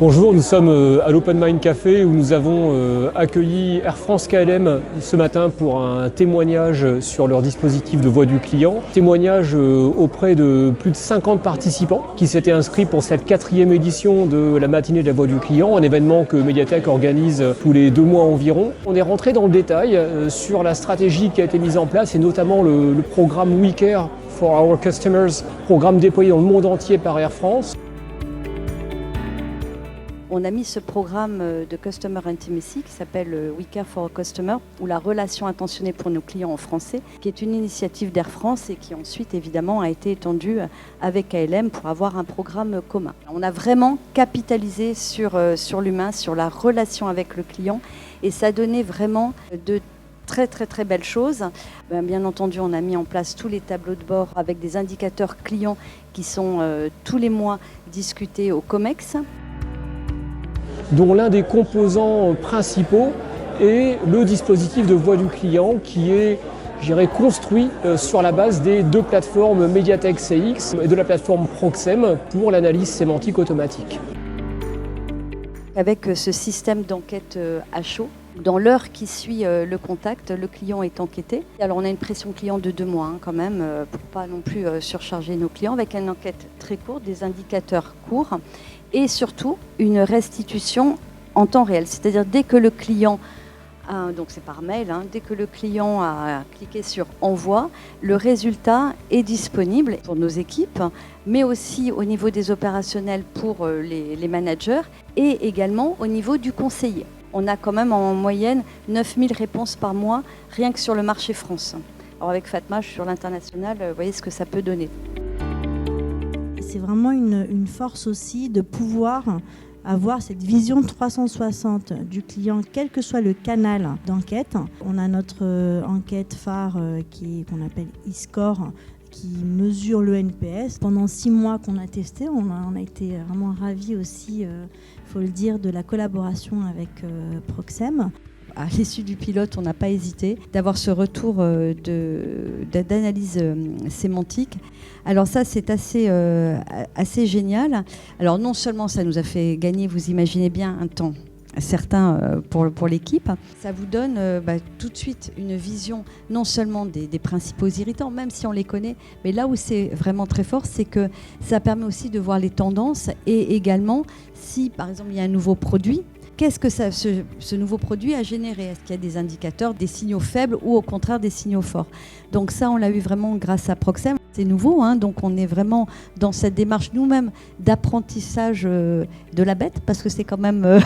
Bonjour, nous sommes à l'Open Mind Café où nous avons accueilli Air France KLM ce matin pour un témoignage sur leur dispositif de voix du client. Témoignage auprès de plus de 50 participants qui s'étaient inscrits pour cette 4e édition de la matinée de la voix du client, un événement que Mediatek organise tous les 2 mois environ. On est rentré dans le détail sur la stratégie qui a été mise en place et notamment le programme We Care for Our Customers, programme déployé dans le monde entier par Air France. On a mis ce programme de Customer Intimacy qui s'appelle We Care for Our Customer, ou la relation intentionnée pour nos clients en français, qui est une initiative d'Air France et qui ensuite évidemment a été étendue avec KLM pour avoir un programme commun. On a vraiment capitalisé sur l'humain, sur la relation avec le client, et ça a donné vraiment de très belles choses. Bien entendu, on a mis en place tous les tableaux de bord avec des indicateurs clients qui sont tous les mois discutés au COMEX, dont l'un des composants principaux est le dispositif de voix du client qui est, construit sur la base des 2 plateformes Mediatek CX et de la plateforme Proxem pour l'analyse sémantique automatique. Avec ce système d'enquête à chaud, dans l'heure qui suit le contact, le client est enquêté. Alors on a une pression client de 2 mois quand même, pour ne pas non plus surcharger nos clients, avec une enquête très courte, des indicateurs courts, et surtout une restitution en temps réel. C'est-à-dire dès que le client, donc c'est par mail, dès que le client a cliqué sur envoi, le résultat est disponible pour nos équipes, mais aussi au niveau des opérationnels pour les managers et également au niveau du conseiller. On a quand même en moyenne 9000 réponses par mois, rien que sur le marché France. Alors avec Fatma, je suis sur l'international, vous voyez ce que ça peut donner. C'est vraiment une force aussi de pouvoir avoir cette vision 360 du client, quel que soit le canal d'enquête. On a notre enquête phare qu'on appelle eScore, qui mesure le NPS. Pendant 6 mois qu'on a testé, on a été vraiment ravis aussi, il faut le dire, de la collaboration avec Proxem. À l'issue du pilote, on n'a pas hésité d'avoir ce retour d'analyse sémantique. Alors ça, c'est assez génial. Alors non seulement ça nous a fait gagner, vous imaginez bien, un temps certain pour l'équipe, ça vous donne tout de suite une vision non seulement des principaux irritants, même si on les connaît, mais là où c'est vraiment très fort, c'est que ça permet aussi de voir les tendances et également si par exemple il y a un nouveau produit, qu'est-ce que ce nouveau produit a généré? Est-ce qu'il y a des indicateurs, des signaux faibles ou au contraire des signaux forts? Donc ça, on l'a eu vraiment grâce à Proxem. C'est nouveau, donc on est vraiment dans cette démarche nous-mêmes d'apprentissage de la bête, parce que c'est quand même,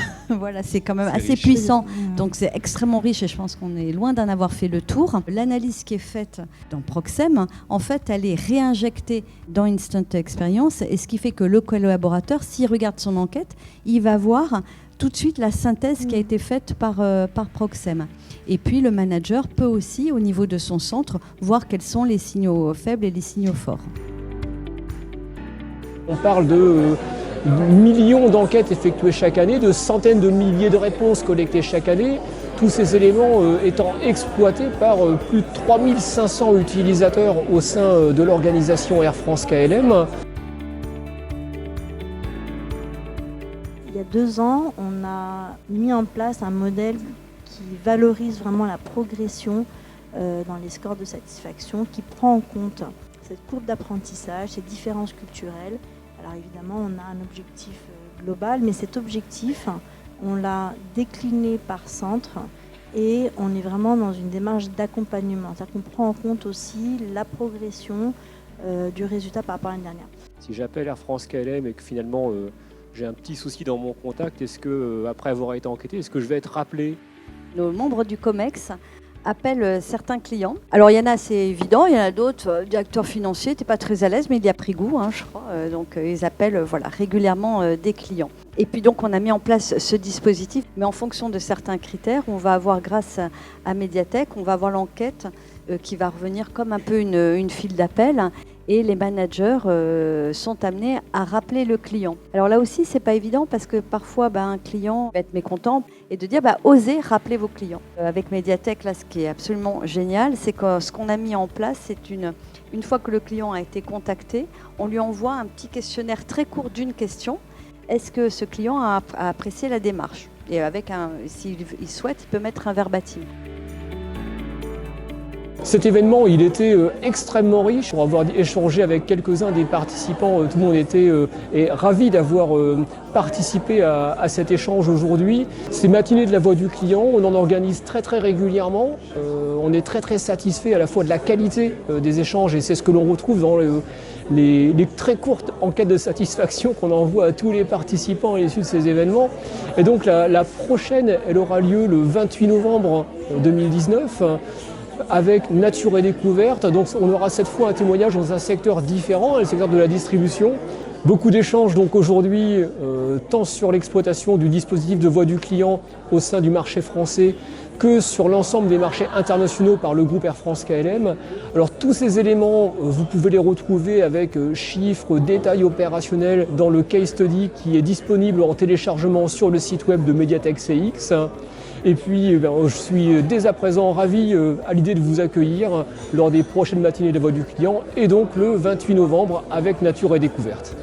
c'est quand même assez puissant. Donc c'est extrêmement riche et je pense qu'on est loin d'en avoir fait le tour. L'analyse qui est faite dans Proxem, en fait, elle est réinjectée dans Instant Experience, et ce qui fait que le collaborateur, s'il regarde son enquête, il va voir tout de suite la synthèse qui a été faite par Proxem. Et puis le manager peut aussi, au niveau de son centre, voir quels sont les signaux faibles et les signaux forts. On parle de millions d'enquêtes effectuées chaque année, de centaines de milliers de réponses collectées chaque année, tous ces éléments étant exploités par plus de 3500 utilisateurs au sein de l'organisation Air France KLM. Il y a 2 ans, on a mis en place un modèle qui valorise vraiment la progression dans les scores de satisfaction, qui prend en compte cette courbe d'apprentissage, ces différences culturelles. Alors évidemment, on a un objectif global, mais cet objectif, on l'a décliné par centre et on est vraiment dans une démarche d'accompagnement. C'est-à-dire qu'on prend en compte aussi la progression du résultat par rapport à l'année dernière. Si j'appelle Air France KLM et que finalement j'ai un petit souci dans mon contact, est-ce que, après avoir été enquêté, est-ce que je vais être rappelé? Nos membres du COMEX appellent certains clients. Alors il y en a, c'est évident, il y en a d'autres, directeur financier, n'était pas très à l'aise, mais il y a pris goût, je crois. Donc ils appellent régulièrement des clients. Et puis donc on a mis en place ce dispositif, mais en fonction de certains critères, on va avoir, grâce à Mediatek, on va avoir l'enquête qui va revenir comme un peu une file d'appel. Et les managers sont amenés à rappeler le client. Alors là aussi, c'est pas évident parce que parfois, un client va être mécontent et de dire, osez rappeler vos clients. Avec Mediatek, là, ce qui est absolument génial, c'est que ce qu'on a mis en place, c'est une fois que le client a été contacté, on lui envoie un petit questionnaire très court d'1 question est-ce que ce client a apprécié la démarche? Et s'il souhaite, il peut mettre un verbatim. Cet événement, il était extrêmement riche. Pour avoir échangé avec quelques-uns des participants, tout le monde était ravi d'avoir participé à cet échange aujourd'hui. Ces matinées de la voix du client, on en organise très très régulièrement. On est très très satisfait à la fois de la qualité des échanges, et c'est ce que l'on retrouve dans les très courtes enquêtes de satisfaction qu'on envoie à tous les participants à l'issue de ces événements. Et donc la prochaine, elle aura lieu le 28 novembre 2019. Avec Nature et Découverte. Donc on aura cette fois un témoignage dans un secteur différent, le secteur de la distribution. Beaucoup d'échanges donc aujourd'hui, tant sur l'exploitation du dispositif de voix du client au sein du marché français que sur l'ensemble des marchés internationaux par le groupe Air France KLM. Alors tous ces éléments, vous pouvez les retrouver avec chiffres, détails opérationnels dans le case study qui est disponible en téléchargement sur le site web de Mediatek CX. Et puis je suis dès à présent ravi à l'idée de vous accueillir lors des prochaines matinées de la voix du client, et donc le 28 novembre avec Nature et Découverte.